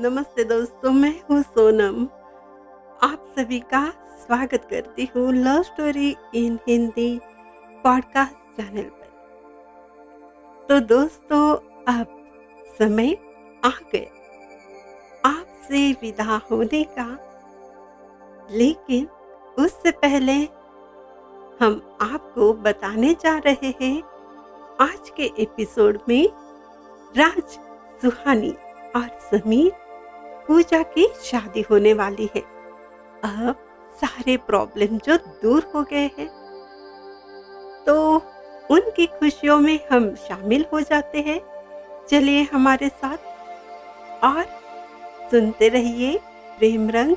नमस्ते दोस्तों, मैं हूँ सोनम। आप सभी का स्वागत करती हूँ love story in Hindi podcast channel पर। तो दोस्तों, अब समय आ गया आपसे विदा होने का, लेकिन उससे पहले हम आपको बताने जा रहे हैं आज के एपिसोड में राज, सुहानी और समीर पूजा की शादी होने वाली है। अब सारे प्रॉब्लम जो दूर हो गए हैं, तो उनकी खुशियों में हम शामिल हो जाते हैं। चलिए हमारे साथ और सुनते रहिए प्रेम रंग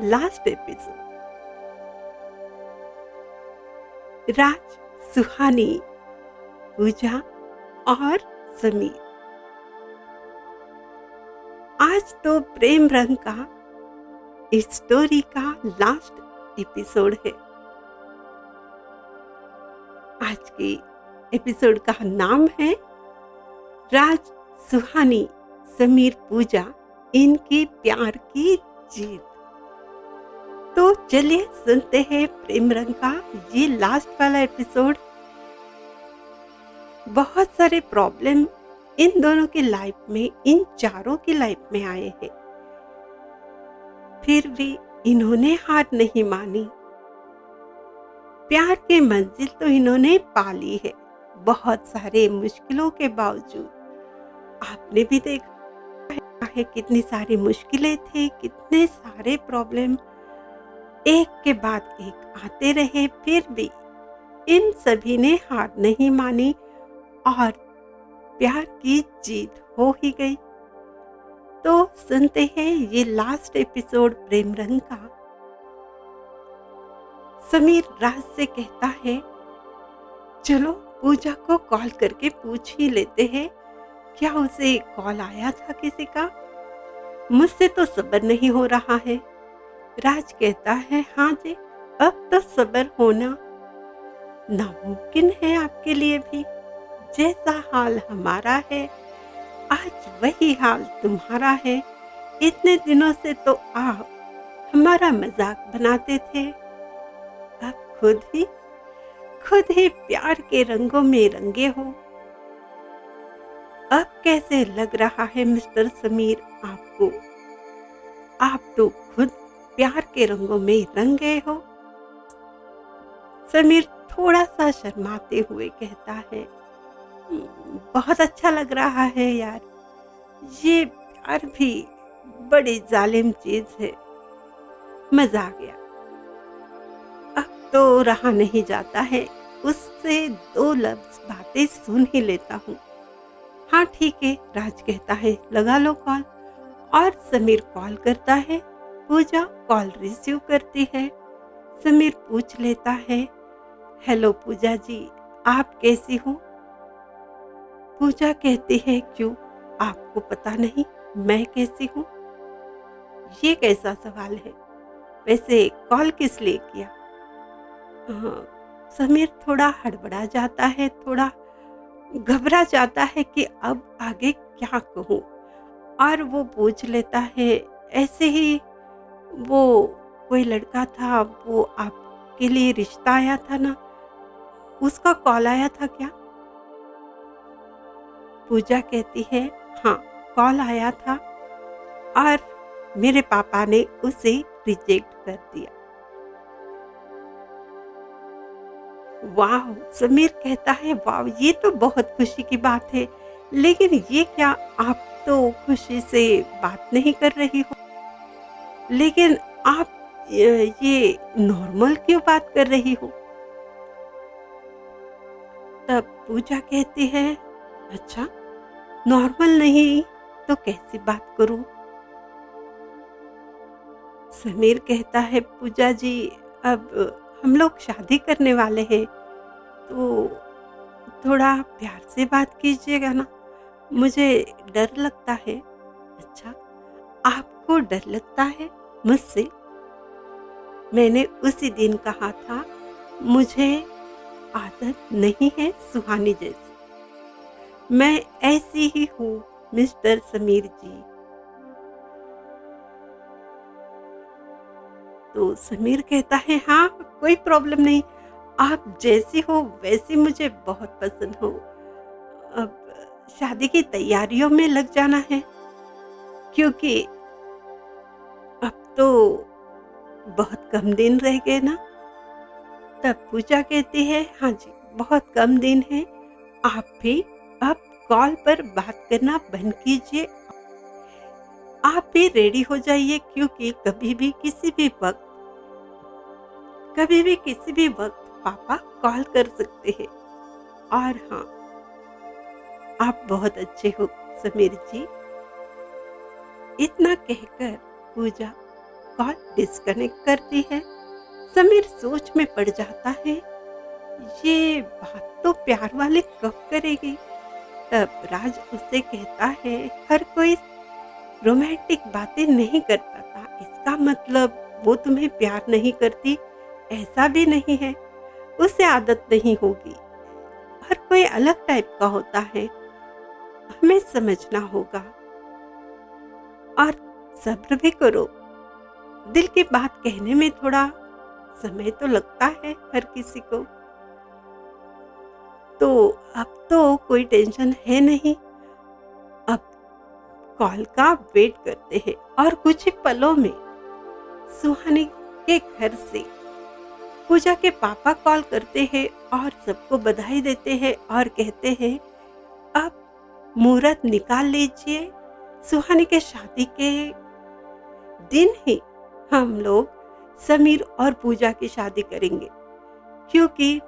लास्ट एपिसोड। राज, सुहानी, पूजा और समीर। आज तो प्रेम रंग का इस स्टोरी का लास्ट एपिसोड है। आज के एपिसोड का नाम है राज, सुहानी, समीर, पूजा, इनकी प्यार की जीत। तो चलिए सुनते हैं प्रेम रंग का ये लास्ट वाला एपिसोड। बहुत सारे प्रॉब्लम इन दोनों की लाइफ में, इन चारों की लाइफ में आए हैं, फिर भी इन्होंने हार नहीं मानी। प्यार की मंजिल तो इन्होंने पा ली है, बहुत सारे मुश्किलों के बावजूद। आपने भी देखा है कितनी सारी मुश्किलें थी, कितने सारे प्रॉब्लम एक के बाद एक आते रहे, फिर भी इन सभी ने हार नहीं मानी और प्यार की जीत हो ही गई। तो सुनते हैं ये लास्ट एपिसोड प्रेम रंग का। समीर राज से कहता है, चलो पूजा को कॉल करके पूछ ही लेते हैं, क्या उसे कॉल आया था किसी का? मुझसे तो सब्र नहीं हो रहा है। राज कहता है, हाँ जी, अब तो सब्र होना नामुमकिन है आपके लिए भी। जैसा हाल हमारा है, आज वही हाल तुम्हारा है। इतने दिनों से तो आप हमारा मजाक बनाते थे, अब खुद ही प्यार के रंगों में रंगे हो। अब कैसे लग रहा है मिस्टर समीर आपको? आप तो खुद प्यार के रंगों में रंग गए हो। समीर थोड़ा सा शर्माते हुए कहता है, बहुत अच्छा लग रहा है यार, ये प्यार भी बड़ी जालिम चीज है। मजा आ गया, अब तो रहा नहीं जाता है, उससे दो लफ्ज बातें सुन ही लेता हूँ। हाँ ठीक है, राज कहता है, लगा लो कॉल। और समीर कॉल करता है। पूजा कॉल रिसीव करती है। समीर पूछ लेता है, हेलो पूजा जी, आप कैसी हो? पूजा कहती है, क्यों, आपको पता नहीं मैं कैसी हूँ? ये कैसा सवाल है? वैसे कॉल किस लिए किया? समीर थोड़ा हड़बड़ा जाता है, थोड़ा घबरा जाता है कि अब आगे क्या कहूँ। और वो पूछ लेता है, ऐसे ही वो कोई लड़का था, वो आपके लिए रिश्ता आया था ना, उसका कॉल आया था क्या? पूजा कहती है, हाँ कॉल आया था और मेरे पापा ने उसे रिजेक्ट कर दिया। वाह, समीर कहता है, वाह ये तो बहुत खुशी की बात है, लेकिन ये क्या, आप तो खुशी से बात नहीं कर रही हो, लेकिन आप ये नॉर्मल क्यों बात कर रही हो? तब पूजा कहती है, अच्छा नॉर्मल नहीं तो कैसी बात करूं? समीर कहता है, पूजा जी अब हम लोग शादी करने वाले हैं, तो थोड़ा प्यार से बात कीजिएगा ना, मुझे डर लगता है। अच्छा, आपको डर लगता है मुझसे? मैंने उसी दिन कहा था, मुझे आदत नहीं है सुहानी जैसी, मैं ऐसी ही हूँ, मिस्टर समीर जी। तो समीर कहता है, हाँ कोई प्रॉब्लम नहीं, आप जैसी हो वैसी मुझे बहुत पसंद हो। अब शादी की तैयारियों में लग जाना है, क्योंकि अब तो बहुत कम दिन रह गए ना। तब पूजा कहती है, हाँ जी बहुत कम दिन है, आप भी अब कॉल पर बात करना बंद कीजिए, आप भी रेडी हो जाइए, क्योंकि कभी भी किसी भी वक्त पापा कॉल कर सकते हैं। और हाँ, आप बहुत अच्छे हो समीर जी। इतना कहकर पूजा कॉल डिस्कनेक्ट करती है। समीर सोच में पड़ जाता है, ये बात तो प्यार वाले कब करेगी। तब राज उससे कहता है, हर कोई रोमांटिक बातें नहीं कर पाता, इसका मतलब वो तुम्हें प्यार नहीं करती ऐसा भी नहीं है, उसे आदत नहीं होगी, हर कोई अलग टाइप का होता है, हमें समझना होगा और सब्र भी करो। दिल की बात कहने में थोड़ा समय तो लगता है हर किसी को। तो अब तो कोई टेंशन है नहीं, अब कॉल का वेट करते हैं। और कुछ ही पलों में सुहानी के घर से पूजा के पापा कॉल करते हैं और सबको बधाई देते हैं और कहते हैं, अब मुहूर्त निकाल लीजिए, सुहानी के शादी के दिन ही हम लोग समीर और पूजा की शादी करेंगे, क्योंकि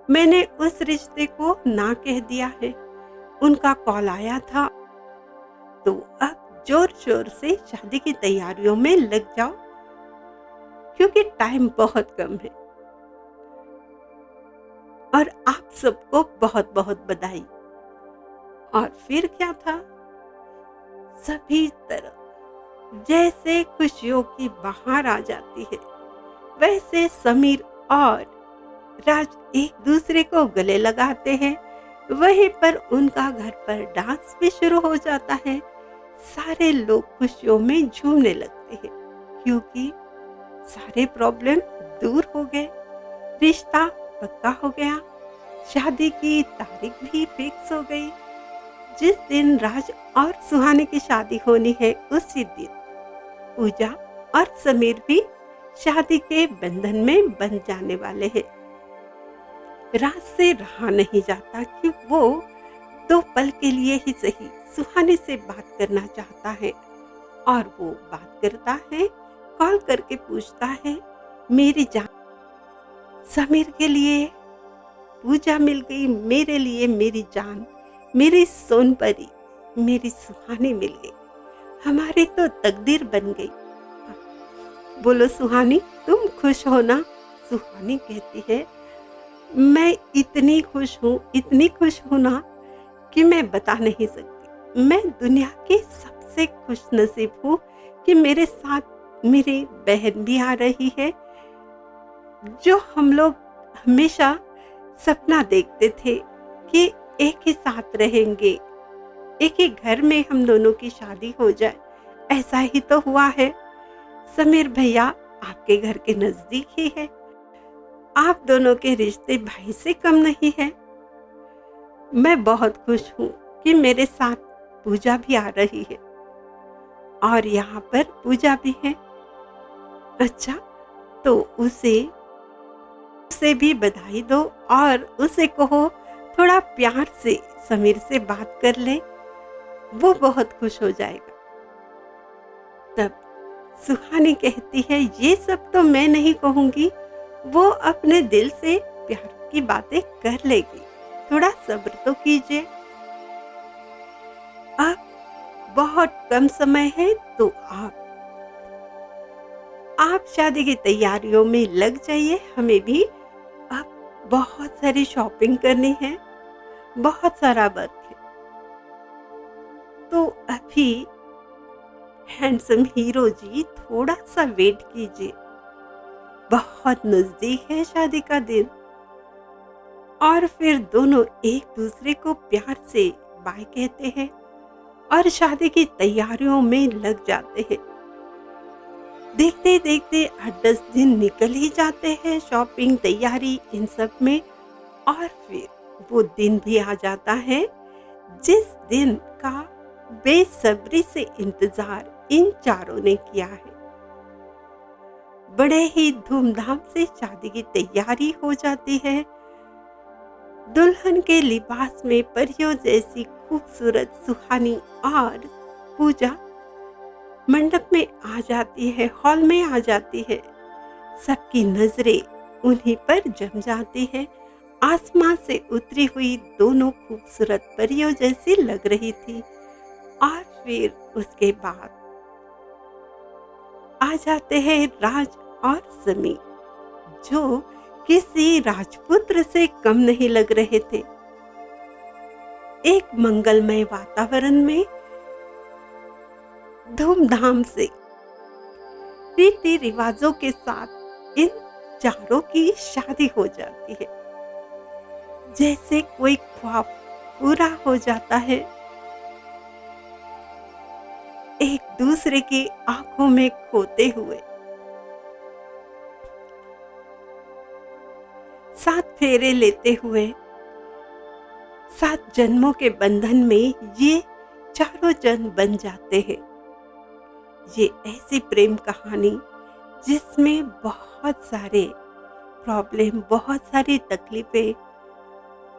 मैंने उस रिश्ते को ना कह दिया है। उनका कॉल आया था, तो अब जोर शोर से शादी की तैयारियों में लग जाओ, क्योंकि टाइम बहुत कम है। और आप सबको बहुत बहुत बधाई। और फिर क्या था, सभी तरफ जैसे खुशियों की बहार आ जाती है, वैसे समीर और राज एक दूसरे को गले लगाते हैं। वहीं पर उनका घर पर डांस भी शुरू हो जाता है। सारे लोग खुशियों में झूमने लगते हैं, क्योंकि सारे प्रॉब्लम दूर हो गए, रिश्ता पक्का हो गया, शादी की तारीख भी फिक्स हो गई। जिस दिन राज और सुहानी की शादी होनी है, उसी दिन पूजा और समीर भी शादी के बंधन में बंध जाने वाले हैं। राज से रहा नहीं जाता कि वो 2 पल के लिए ही सही सुहानी से बात करना चाहता है। और वो बात करता है, कॉल करके पूछता है, मेरी जान, समीर के लिए पूजा मिल गई, मेरे लिए मेरी जान, मेरी सोनपरी, मेरी सुहानी मिल गई, हमारी तो तकदीर बन गई। बोलो सुहानी, तुम खुश हो ना? सुहानी कहती है, मैं इतनी खुश हूँ ना कि मैं बता नहीं सकती। मैं दुनिया की सबसे खुश नसीब हूँ कि मेरे साथ मेरी बहन भी आ रही है। जो हम लोग हमेशा सपना देखते थे कि एक ही साथ रहेंगे, एक ही घर में हम दोनों की शादी हो जाए, ऐसा ही तो हुआ है। समीर भैया आपके घर के नजदीक ही है, आप दोनों के रिश्ते भाई से कम नहीं है। मैं बहुत खुश हूँ कि मेरे साथ पूजा भी आ रही है और यहाँ पर पूजा भी है। अच्छा, तो उसे भी बधाई दो और उसे कहो थोड़ा प्यार से समीर से बात कर ले, वो बहुत खुश हो जाएगा। तब सुहानी कहती है, ये सब तो मैं नहीं कहूँगी, वो अपने दिल से प्यार की बातें कर लेगी, थोड़ा सब्र तो कीजिए। अब बहुत कम समय है, तो आप शादी की तैयारियों में लग जाइए। हमें भी अब बहुत सारी शॉपिंग करनी है, बहुत सारा वर्क है। तो अभी हैंडसम हीरो जी थोड़ा सा वेट कीजिए, बहुत नजदीक है शादी का दिन। और फिर दोनों एक दूसरे को प्यार से बाय कहते हैं और शादी की तैयारियों में लग जाते हैं। देखते देखते 8-10 दिन निकल ही जाते हैं शॉपिंग, तैयारी इन सब में, और फिर वो दिन भी आ जाता है जिस दिन का बेसब्री से इंतजार इन चारों ने किया है। बड़े ही धूमधाम से शादी की तैयारी हो जाती है। दुल्हन के लिबास में परियों जैसी खूबसूरत सुहानी और पूजा मंडप में आ जाती है, हॉल में आ जाती है। सबकी नजरें उन्हीं पर जम जाती है। आसमान से उतरी हुई दोनों खूबसूरत परियों जैसी लग रही थी। और फिर उसके बाद आ जाते हैं राज और समीर, जो किसी राजपुत्र से कम नहीं लग रहे थे। एक मंगलमय वातावरण में धूमधाम से रीति रिवाजों के साथ इन चारों की शादी हो जाती है। जैसे कोई ख्वाब पूरा हो जाता है। एक दूसरे की आंखों में खोते हुए 7 फेरे लेते हुए 7 जन्मों के बंधन में ये चारों जन बन जाते हैं। ये ऐसी प्रेम कहानी जिसमें बहुत सारे प्रॉब्लम, बहुत सारी तकलीफें,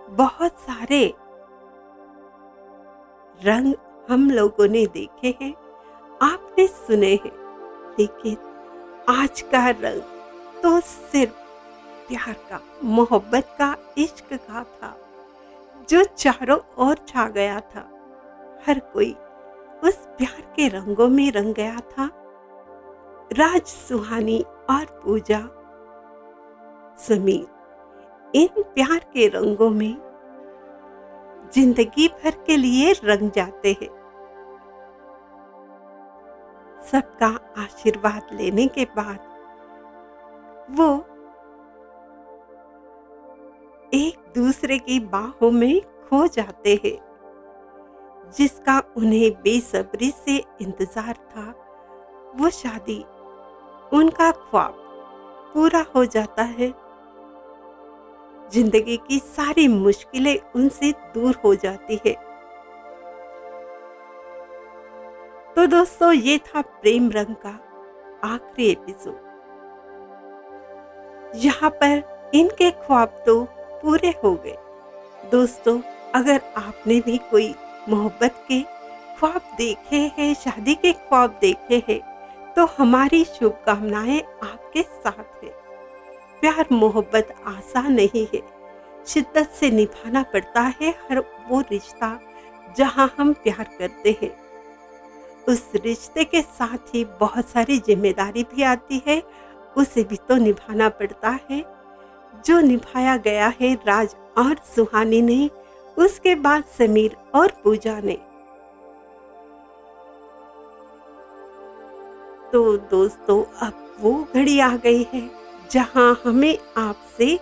बहुत सारे रंग हम लोगों ने देखे हैं, आपने सुने हैं, लेकिन आज का रंग तो सिर्फ प्यार का, मोहब्बत का, इश्क का था, जो चारों ओर छा गया था। हर कोई उस प्यार के रंगों में रंग गया था। राज, सुहानी और पूजा, समीर इन प्यार के रंगों में जिंदगी भर के लिए रंग जाते हैं। सबका आशीर्वाद लेने के बाद वो एक दूसरे की बाहों में खो जाते हैं। जिसका उन्हें बेसब्री से इंतजार था, वो शादी, उनका ख्वाब पूरा हो जाता है। जिंदगी की सारी मुश्किलें उनसे दूर हो जाती है। तो दोस्तों, ये था प्रेम रंग का आखिरी एपिसोड। यहाँ पर इनके ख्वाब तो पूरे हो गए। दोस्तों, अगर आपने भी कोई मोहब्बत के ख्वाब देखे हैं, शादी के ख्वाब देखे हैं, तो हमारी शुभकामनाएं आपके साथ है। प्यार मोहब्बत आसान नहीं है, शिद्दत से निभाना पड़ता है हर वो रिश्ता जहां हम प्यार करते हैं। उस रिश्ते के साथ ही बहुत सारी जिम्मेदारी भी आती है, उसे भी तो निभाना पड़ता है, जो निभाया गया है राज और सुहानी ने, उसके बाद समीर और पूजा ने। तो दोस्तों, अब वो घड़ी आ गई है जहां हमें आपसे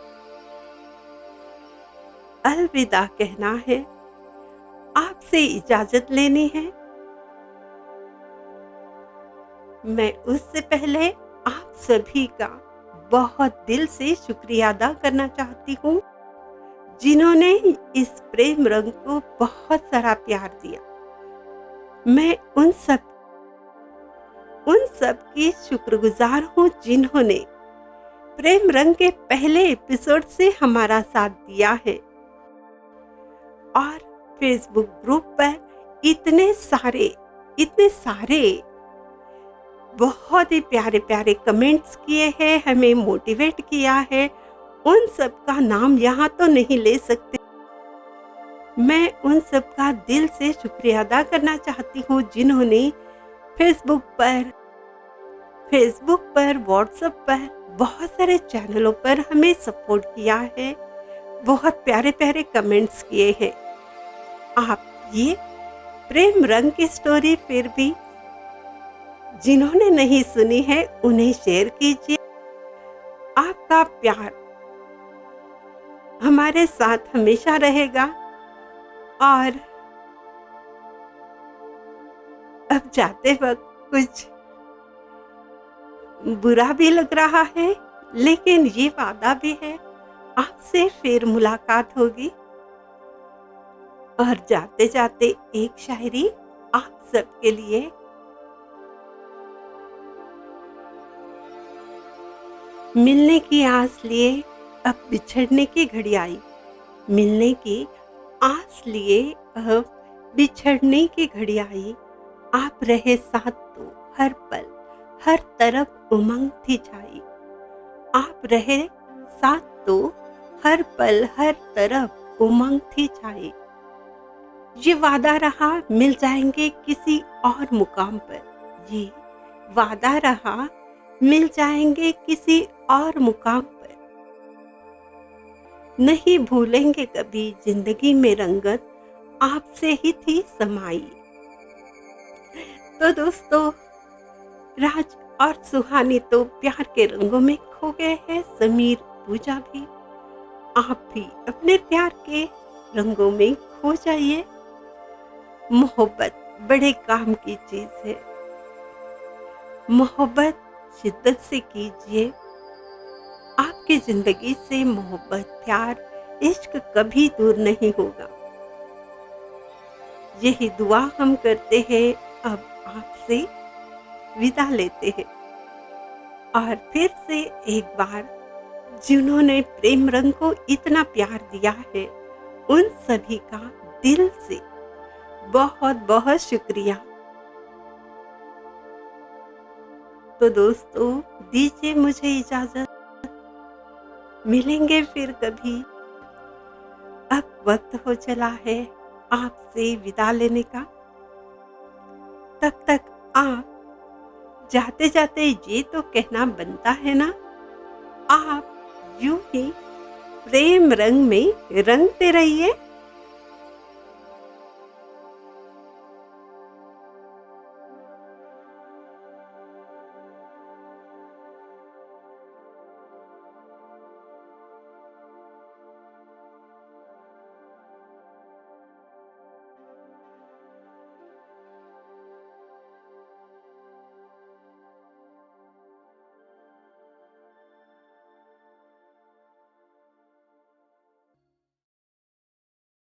अलविदा कहना है, आपसे इजाजत लेनी है। मैं उससे पहले आप सभी का बहुत दिल से शुक्रिया अदा करना चाहती हूँ, जिन्होंने इस प्रेम रंग को बहुत सारा प्यार दिया। मैं उन सब की शुक्रगुजार हूँ जिन्होंने प्रेम रंग के पहले एपिसोड से हमारा साथ दिया है और फेसबुक ग्रुप पर इतने सारे बहुत ही प्यारे प्यारे कमेंट्स किए हैं, हमें मोटिवेट किया है। उन सब का नाम यहाँ तो नहीं ले सकते। मैं उन सब का दिल से शुक्रिया अदा करना चाहती हूँ जिन्होंने फेसबुक पर, व्हाट्सएप पर, बहुत सारे चैनलों पर हमें सपोर्ट किया है, बहुत प्यारे प्यारे कमेंट्स किए हैं। आप ये प्रेम रंग की स्टोरी फिर भी जिन्होंने नहीं सुनी है उन्हें शेयर कीजिए। आपका प्यार हमारे साथ हमेशा रहेगा और अब जाते वक्त कुछ बुरा भी लग रहा है, लेकिन ये वादा भी है आपसे फिर मुलाकात होगी। और जाते जाते एक शायरी आप सबके लिए। मिलने की आस लिए अब बिछड़ने की घड़ी आई, मिलने की आस लिए अब बिछड़ने की घड़ी आई। आप रहे साथ तो हर पल हर तरफ उमंग थी छाई। आप रहे साथ तो हर पल हर तरफ उमंग थी छाई। ये वादा रहा मिल जाएंगे किसी और मुकाम पर, ये वादा रहा मिल जाएंगे किसी और मुकाम पर। नहीं भूलेंगे कभी जिंदगी में रंगत आपसे ही थी समाई। तो दोस्तों, राज और सुहानी तो प्यार के रंगों में खो गए हैं, समीर पूजा भी। आप भी अपने प्यार के रंगों में खो जाइए। मोहब्बत बड़े काम की चीज है, मोहब्बत शिद्दत से कीजिए। आपकी जिंदगी से मोहब्बत प्यार इश्क कभी दूर नहीं होगा। यही दुआ हम करते हैं, अब आपसे विदा लेते हैं। और फिर से एक बार जिन्होंने प्रेम रंग को इतना प्यार दिया है, उन सभी का दिल से बहुत बहुत शुक्रिया। तो दोस्तों, दीजिए मुझे इजाजत, मिलेंगे फिर कभी। अब वक्त हो चला है आपसे विदा लेने का। तब तक आप जाते जाते ये तो कहना बनता है ना, आप यूं ही प्रेम रंग में रंगते रहिए।